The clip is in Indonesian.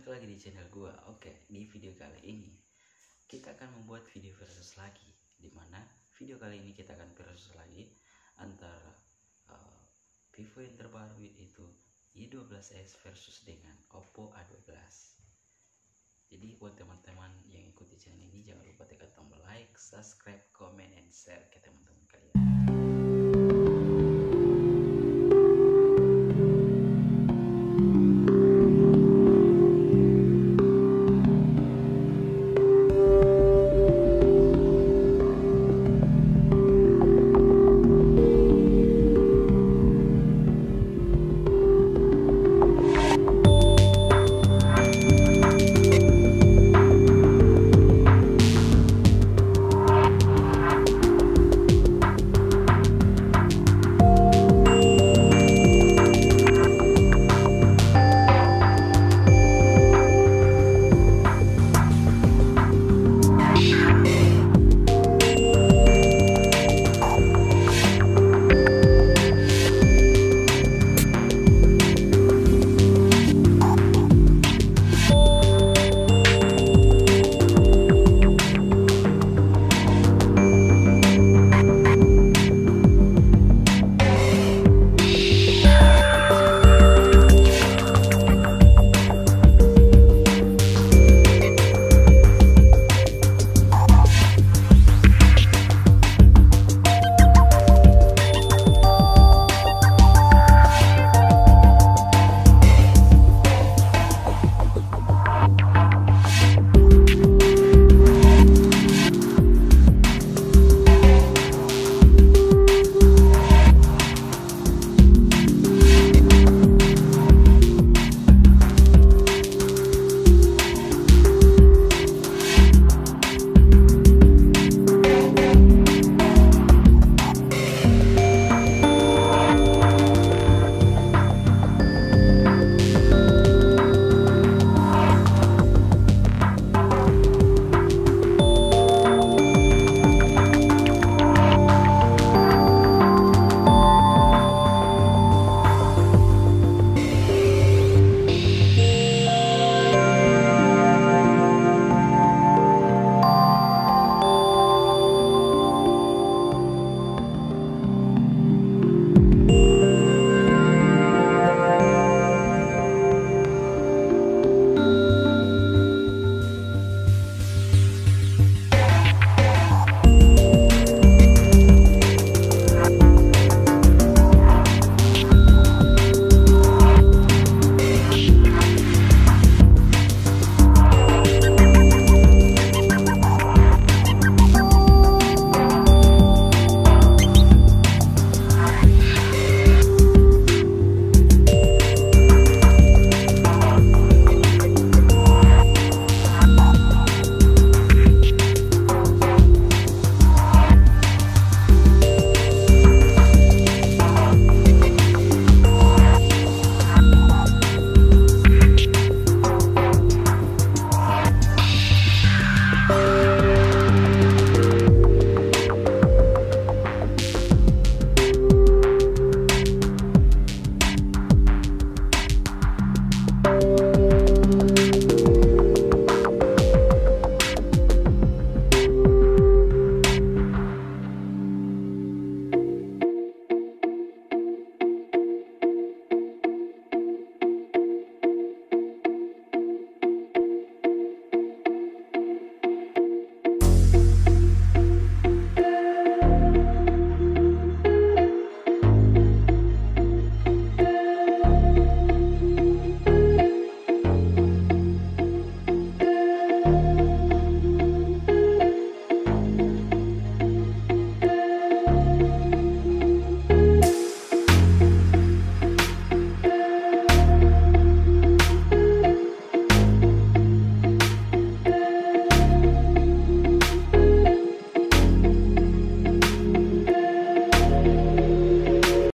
balik lagi di channel gua. Oke, di video kali ini kita akan membuat video versus lagi, dimana video kali ini kita akan versus lagi antara Vivo yang terbaru yaitu Y12S versus dengan Oppo A12. Jadi buat teman-teman yang ikuti channel ini, jangan lupa tekan tombol like, subscribe, comment, and share ke teman-teman.